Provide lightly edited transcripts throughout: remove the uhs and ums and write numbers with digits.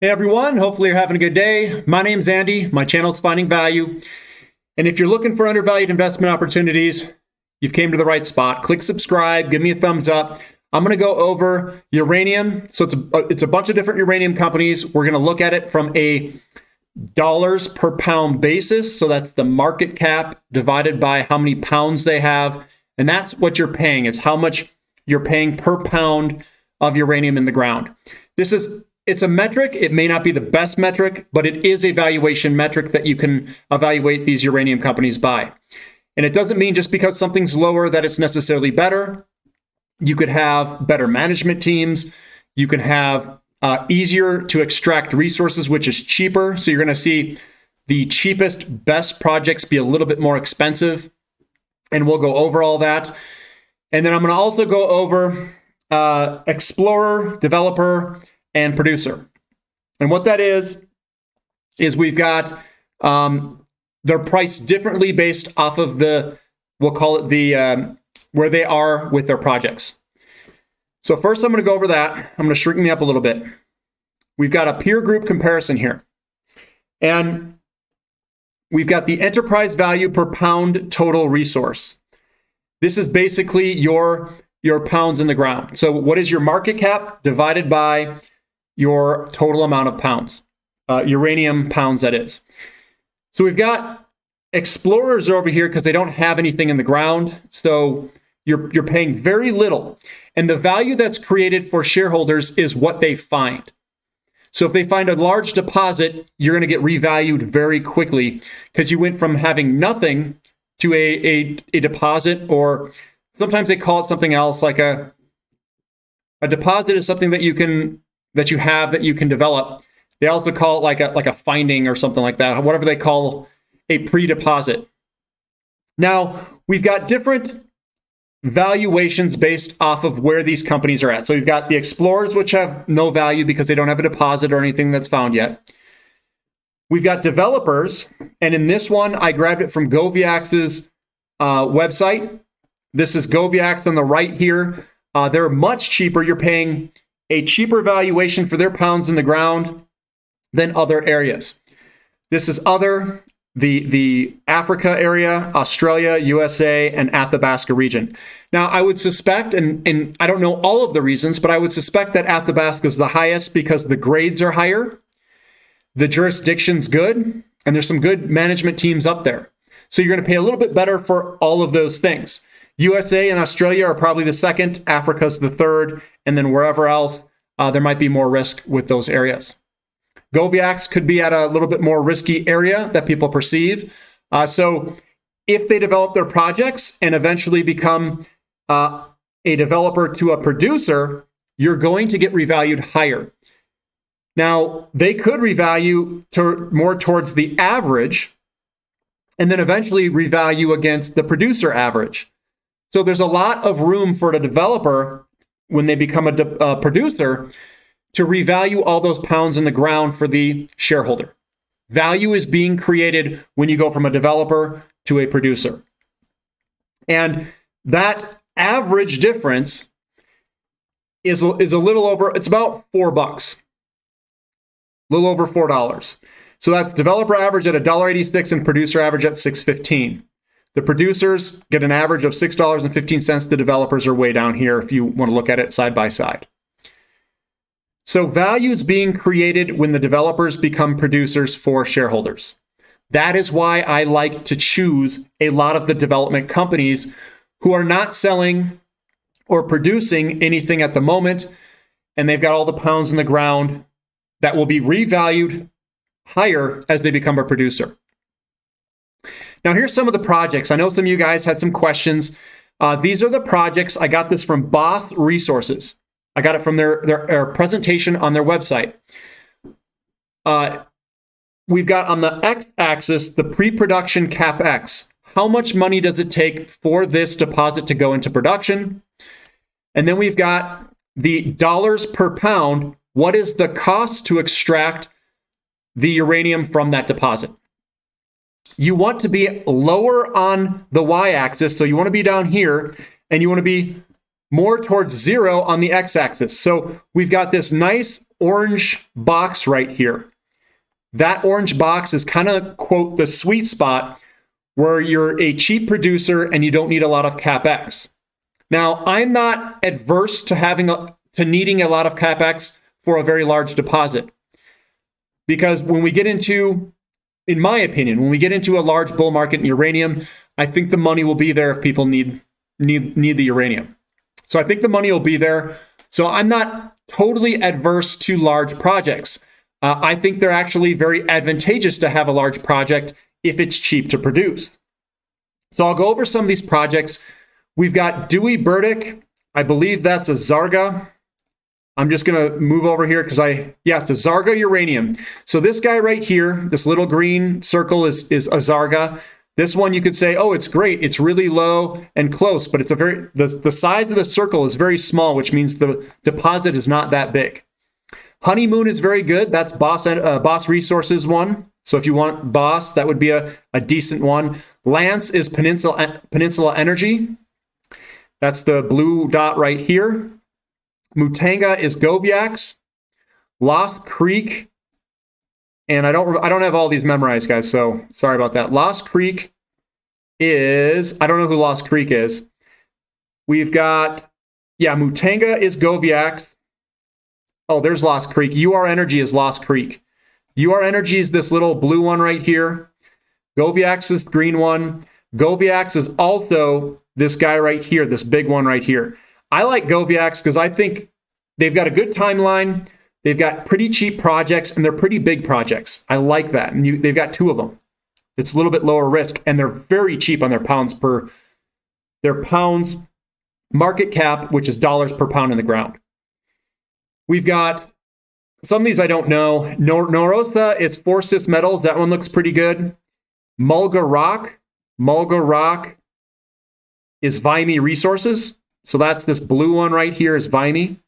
Hey everyone, hopefully you're having a good day. My name's Andy, my channel's Finding Value. And if you're looking for undervalued investment opportunities, you've came to the right spot. Click subscribe, give me a thumbs up. I'm gonna go over uranium. So it's a bunch of different uranium companies. We're gonna look at it from a dollars per pound basis. So that's the market cap divided by how many pounds they have. And that's what you're paying. It's how much you're paying per pound of uranium in the ground. It's a metric. It may not be the best metric, but it is a valuation metric that you can evaluate these uranium companies by. And it doesn't mean just because something's lower that it's necessarily better. You could have better management teams. You can have easier to extract resources, which is cheaper. So you're going to see the cheapest, best projects be a little bit more expensive. And we'll go over all that. And then I'm going to also go over explorer, developer, and producer. And what that is we've got, they're priced differently based off of we'll call it where they are with their projects. So first I'm going to go over that. I'm going to shrink me up a little bit. We've got a peer group comparison here. And we've got the enterprise value per pound total resource. This is basically your pounds in the ground. So what is your market cap divided by your total amount of pounds, uranium pounds, that is. So we've got explorers over here because they don't have anything in the ground. So you're paying very little. And the value that's created for shareholders is what they find. So if they find a large deposit, you're going to get revalued very quickly because you went from having nothing to a deposit, or sometimes they call it something else, like a deposit is something that you can develop. They also call it like a finding or something like that, whatever they call a pre-deposit. Now, we've got different valuations based off of where these companies are at. So you've got the explorers, which have no value because they don't have a deposit or anything that's found yet. We've got developers, and in this one, I grabbed it from Goviax's website. This is Goviax on the right here. They're much cheaper. You're paying a cheaper valuation for their pounds in the ground than other areas. This is the Africa area, Australia, USA, and Athabasca region. Now, I would suspect, and I don't know all of the reasons, but I would suspect that Athabasca is the highest because the grades are higher, the jurisdiction's good, and there's some good management teams up there. So you're going to pay a little bit better for all of those things. USA and Australia are probably the second, Africa's the third, and then wherever else, there might be more risk with those areas. Goviax could be at a little bit more risky area that people perceive. So if they develop their projects and eventually become a developer to a producer, you're going to get revalued higher. Now, they could revalue more towards the average and then eventually revalue against the producer average. So there's a lot of room for the developer when they become a producer to revalue all those pounds in the ground for the shareholder. Value is being created when you go from a developer to a producer. And that average difference is a little over, it's about $4, a little over $4. So that's developer average at $1.86 and producer average at $6.15. The producers get an average of $6.15. The developers are way down here if you want to look at it side by side. So value is being created when the developers become producers for shareholders. That is why I like to choose a lot of the development companies who are not selling or producing anything at the moment, and they've got all the pounds in the ground that will be revalued higher as they become a producer. Now, here's some of the projects. I know some of you guys had some questions. These are the projects. I got this from Boss Resources. I got it from their presentation on their website. We've got on the x-axis the pre-production CapEx. How much money does it take for this deposit to go into production? And then we've got the dollars per pound. What is the cost to extract the uranium from that deposit? You want to be lower on the y-axis, so you want to be down here, and you want to be more towards zero on the x-axis. So we've got this nice orange box right here. That orange box is kind of, quote, the sweet spot where you're a cheap producer and you don't need a lot of CapEx. Now, I'm not adverse to needing a lot of CapEx for a very large deposit. Because when we get into, in my opinion, when we get into a large bull market in uranium, I think the money will be there if people need the uranium. So I think the money will be there. So I'm not totally adverse to large projects. I think they're actually very advantageous to have a large project if it's cheap to produce. So I'll go over some of these projects. We've got Dewey Burdick. I believe that's a Zarga. I'm just going to move over here because it's a Zarga uranium. So this guy right here, this little green circle is a Zarga. This one you could say, oh, it's great. It's really low and close, but it's the size of the circle is very small, which means the deposit is not that big. Honeymoon is very good. That's Boss Resources one. So if you want Boss, that would be a decent one. Lance is Peninsula Energy. That's the blue dot right here. Mutanga is Goviax. Lost Creek, and I don't have all these memorized, guys, so sorry about that. Lost Creek is, I don't know who Lost Creek is. We've got, Mutanga is Goviax. Oh, there's Lost Creek. UR Energy is Lost Creek. UR Energy is this little blue one right here. Goviax is green one. Goviax is also this guy right here, this big one right here. I like Goviax because I think they've got a good timeline. They've got pretty cheap projects, and they're pretty big projects. I like that. And they've got two of them. It's a little bit lower risk, and they're very cheap on their pounds market cap, which is dollars per pound in the ground. We've got some of these I don't know. Norosa, it's Forsyth Metals. That one looks pretty good. Mulga Rock is Vimy Resources. So that's this blue one right here is Vimy.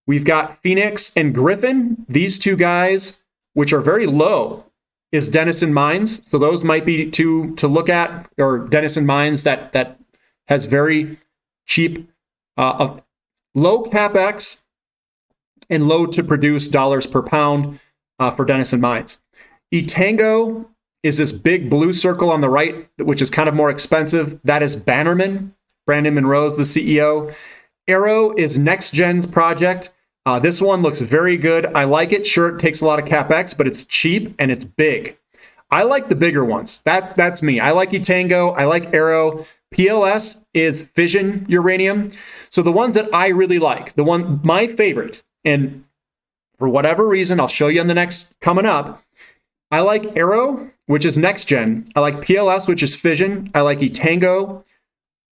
We've got Phoenix and Griffin. These two guys, which are very low, is Denison Mines. So those might be two to look at, or Denison Mines that has very cheap, low CapEx and low to produce dollars per pound for Denison Mines. Etango is this big blue circle on the right, which is kind of more expensive. That is Bannerman. Brandon Monroe's the CEO. Arrow is NextGen's project. This one looks very good. I like it. Sure, it takes a lot of CapEx, but it's cheap and it's big. I like the bigger ones. That's me. I like Etango. I like Arrow. PLS is Fission Uranium. So the ones that I really like, my favorite, and for whatever reason, I'll show you on the next coming up. I like Arrow, which is NextGen. I like PLS, which is Fission. I like Etango,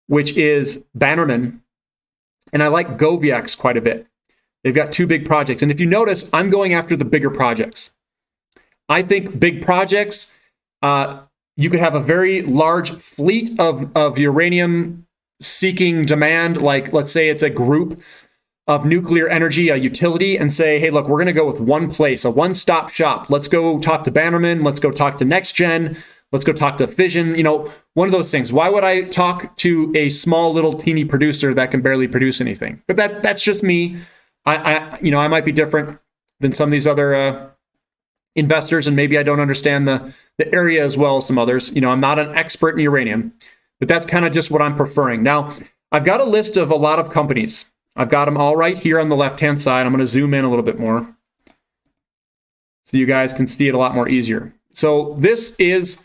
which is Bannerman. And I like Goviax quite a bit. They've got two big projects. And if you notice, I'm going after the bigger projects. I think big projects, you could have a very large fleet of uranium seeking demand. Like, let's say it's a group of nuclear energy, a utility, and say, hey, look, we're going to go with one place, a one-stop shop. Let's go talk to Bannerman. Let's go talk to NextGen. Let's go talk to Fission. One of those things. Why would I talk to a small little teeny producer that can barely produce anything? But that's just me. I might be different than some of these other investors, and maybe I don't understand the area as well as some others. I'm not an expert in uranium, but that's kind of just what I'm preferring. Now, I've got a list of a lot of companies. I've got them all right here on the left-hand side. I'm going to zoom in a little bit more so you guys can see it a lot more easier. So this is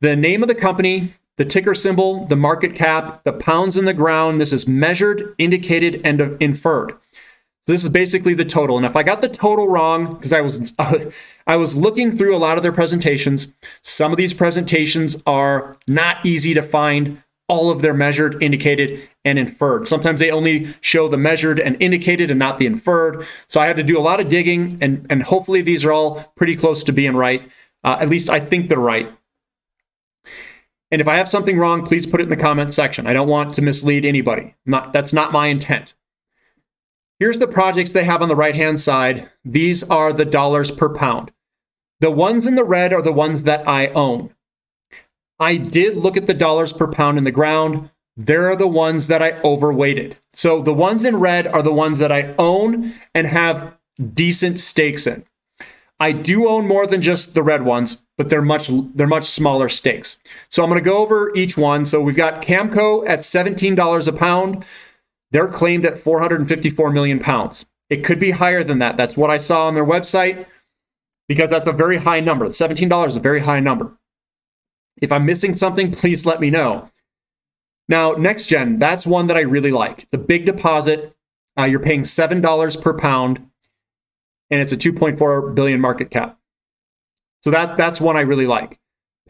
the name of the company, the ticker symbol, the market cap, the pounds in the ground. This is measured, indicated, and inferred. So this is basically the total. And if I got the total wrong, because I was looking through a lot of their presentations, some of these presentations are not easy to find all of their measured, indicated, and inferred. Sometimes they only show the measured and indicated and not the inferred. So I had to do a lot of digging, and hopefully these are all pretty close to being right. At least I think they're right. And if I have something wrong, please put it in the comment section. I don't want to mislead anybody. That's not my intent. Here's the projects they have on the right-hand side. These are the dollars per pound. The ones in the red are the ones that I own. I did look at the dollars per pound in the ground. There are the ones that I overweighted. So the ones in red are the ones that I own and have decent stakes in. I do own more than just the red ones, but they're much smaller stakes. So I'm going to go over each one. So we've got Camco at $17 a pound. They're claimed at 454 million pounds. It could be higher than that. That's what I saw on their website, because that's a very high number. $17 is a very high number. If I'm missing something, please let me know. Now, NextGen, that's one that I really like. The big deposit, you're paying $7 per pound, and it's a 2.4 billion market cap. So that's one I really like.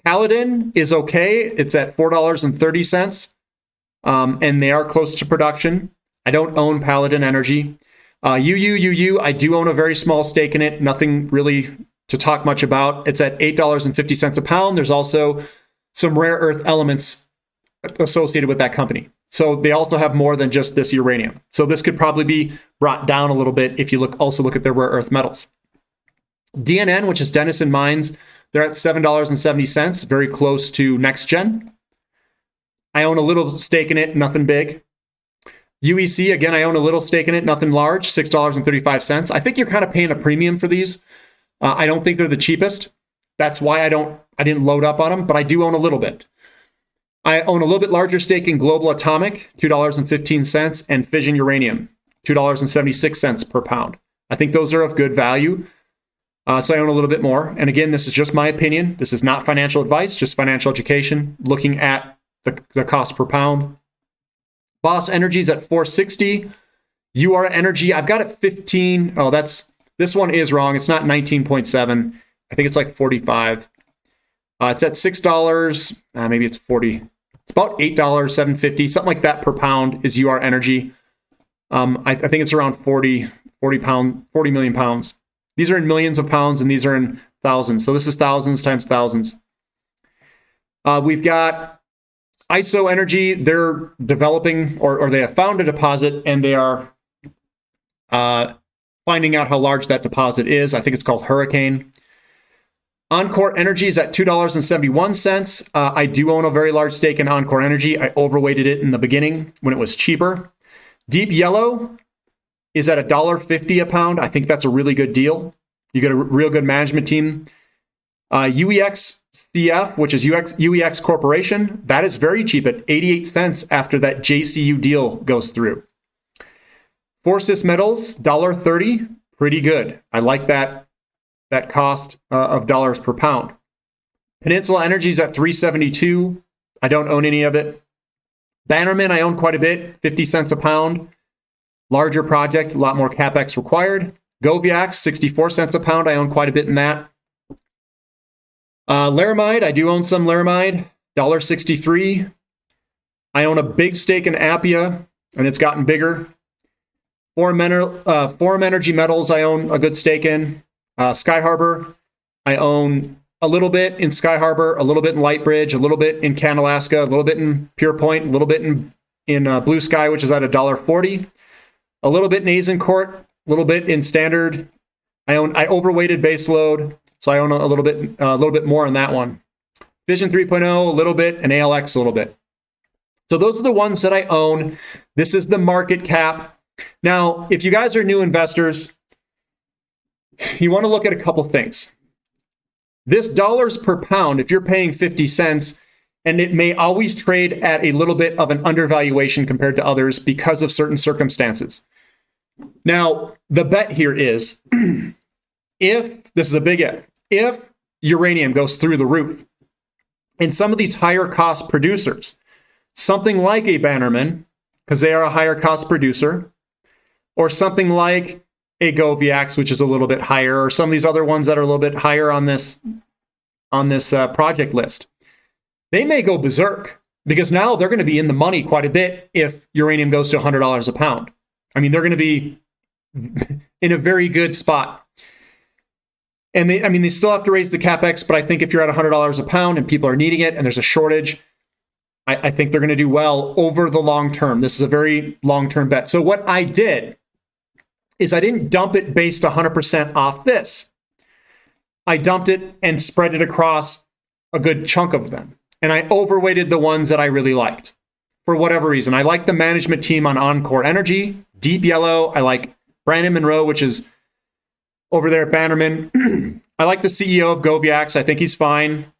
Paladin is okay. It's at $4.30, and they are close to production. I don't own Paladin Energy. UU, I do own a very small stake in it. Nothing really to talk much about. It's at $8.50 a pound. There's also some rare earth elements associated with that company. So they also have more than just this uranium. So this could probably be brought down a little bit if you also look at their rare earth metals. DNN, which is Denison Mines, they're at $7.70, very close to NextGen. I own a little stake in it, nothing big. UEC, again, I own a little stake in it, nothing large, $6.35. I think you're kind of paying a premium for these. I don't think they're the cheapest. That's why I didn't load up on them, but I do own a little bit. I own a little bit larger stake in Global Atomic, $2.15, and Fission Uranium, $2.76 per pound. I think those are of good value. So I own a little bit more. And again, this is just my opinion. This is not financial advice, just financial education, looking at the cost per pound. Boss Energy's at $4.60. UR Energy, I've got it 15. Oh, this one is wrong. It's not 19.7. I think it's like 45. It's at $6. Maybe it's 40. It's about $8, $7.50, something like that per pound is UR Energy. I think it's around 40 million pounds. These are in millions of pounds, and these are in thousands. So this is thousands times thousands. We've got ISO Energy. They're developing, or they have found a deposit, and they are finding out how large that deposit is. I think it's called Hurricane. Encore Energy is at $2.71. I do own a very large stake in Encore Energy. I overweighted it in the beginning when it was cheaper. Deep Yellow is at $1.50 a pound. I think that's a really good deal. You get a real good management team. UEXCF, which is UEX Corporation, that is very cheap at 88 cents after that JCU deal goes through. Fortis Metals, $1.30, pretty good. I like that cost of dollars per pound. Peninsula Energy is at $3.72. I don't own any of it. Bannerman, I own quite a bit, 50 cents a pound. Larger project, a lot more CapEx required. Goviax, 64 cents a pound. I own quite a bit in that. Laramide, I do own some Laramide, $1.63. I own a big stake in Appia, and it's gotten bigger. Forum Energy Metals, I own a good stake in. Sky Harbor, I own a little bit in Sky Harbor, a little bit in Lightbridge, a little bit in Canalaska, a little bit in Pure Point, a little bit in Blue Sky, which is at $1.40. A little bit in Azincourt, a little bit in Standard. I overweighted baseload, so I own a little bit more on that one. Vision 3.0, a little bit, and ALX a little bit. So those are the ones that I own. This is the market cap. Now, if you guys are new investors, you want to look at a couple things. This dollars per pound, if you're paying 50 cents, and it may always trade at a little bit of an undervaluation compared to others because of certain circumstances. Now, the bet here is, this is a big if uranium goes through the roof, and some of these higher cost producers, something like a Bannerman, because they are a higher cost producer, or something like a Goviax, which is a little bit higher, or some of these other ones that are a little bit higher on this project list, they may go berserk, because now they're going to be in the money quite a bit if uranium goes to $100 a pound. I mean, they're going to be in a very good spot. And they still have to raise the CapEx, but I think if you're at $100 a pound and people are needing it and there's a shortage, I think they're going to do well over the long term. This is a very long-term bet. So what I did is I didn't dump it based 100% off this. I dumped it and spread it across a good chunk of them. And I overweighted the ones that I really liked for whatever reason. I like the management team on Encore Energy, Deep Yellow. I like Brandon Monroe, which is over there at Bannerman. I like the CEO of Goviax. I think he's fine.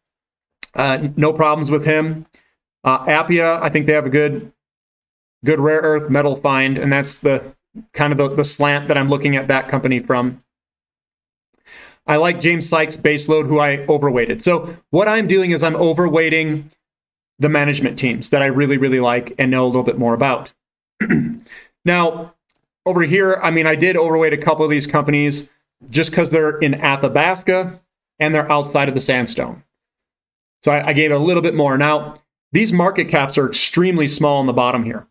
No problems with him. Appia, I think they have a good rare earth metal find, and that's the kind of the slant that I'm looking at that company from. I like James Sykes baseload, who I overweighted. So what I'm doing is I'm overweighting the management teams that I really, really like and know a little bit more about. Now, over here, I mean, I did overweight a couple of these companies just because they're in Athabasca and they're outside of the sandstone. So I gave it a little bit more. Now, these market caps are extremely small on the bottom here.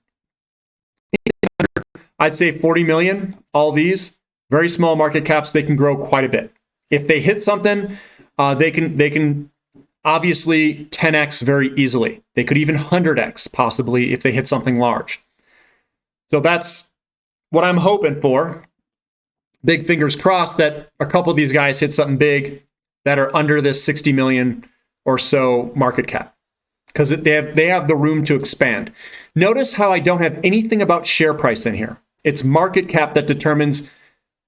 I'd say 40 million, all these, very small market caps, they can grow quite a bit. If they hit something, they can obviously 10x very easily. They could even 100x possibly if they hit something large. So that's what I'm hoping for. Big fingers crossed that a couple of these guys hit something big that are under this 60 million or so market cap, because they have the room to expand. Notice how I don't have anything about share price in here. It's market cap that determines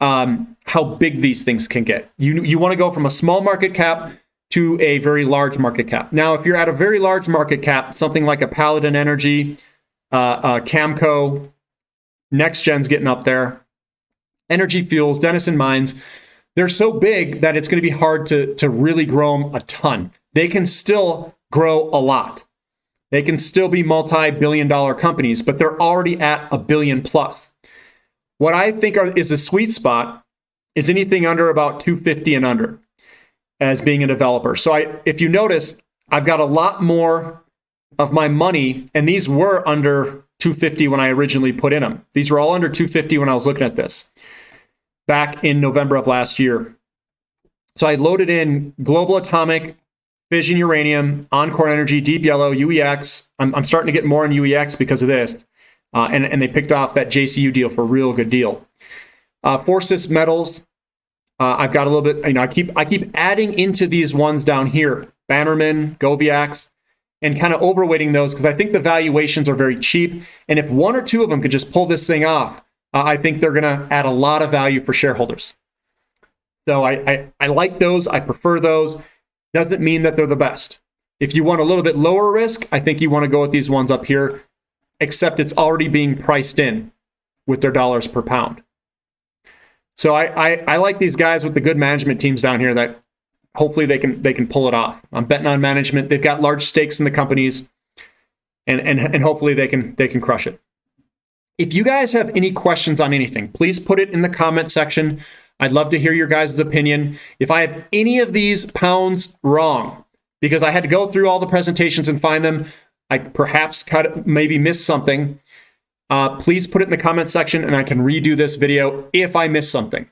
how big these things can get. You want to go from a small market cap to a very large market cap. Now, if you're at a very large market cap, something like a Paladin Energy, Camco, NextGen's getting up there, Energy Fuels, Denison Mines, they're so big that it's going to be hard to really grow them a ton. They can still grow a lot. They can still be multi-billion-dollar companies, but they're already at $1 billion plus. What I think is a sweet spot is anything under about 250 and under as being a developer. So if you notice, I've got a lot more of my money, and these were under 250 when I originally put in them. These were all under 250 when I was looking at this back in November of last year. So I loaded in Global Atomic, Fission Uranium, Encore Energy, Deep Yellow, UEX. I'm starting to get more in UEX because of this. And they picked off that JCU deal for a real good deal. Forces Metals, I've got a little bit, I keep adding into these ones down here, Bannerman, Goviax, and kind of overweighting those because I think the valuations are very cheap. And if one or two of them could just pull this thing off, I think they're going to add a lot of value for shareholders. So I like those. I prefer those. Doesn't mean that they're the best. If you want a little bit lower risk, I think you want to go with these ones up here, except it's already being priced in with their dollars per pound. So I like these guys with the good management teams down here that hopefully they can pull it off. I'm betting on management. They've got large stakes in the companies, and hopefully they can crush it. If you guys have any questions on anything, please put it in the comment section. I'd love to hear your guys' opinion. If I have any of these pounds wrong, because I had to go through all the presentations and find them, I perhaps maybe missed something, please put it in the comment section and I can redo this video if I miss something.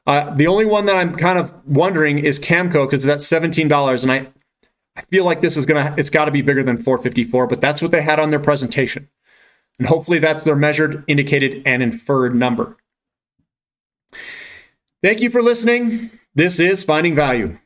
The only one that I'm kind of wondering is Camco, because that's $17, and I feel like this is it's got to be bigger than 454, but that's what they had on their presentation. And hopefully that's their measured, indicated, and inferred number. Thank you for listening. This is Finding Value.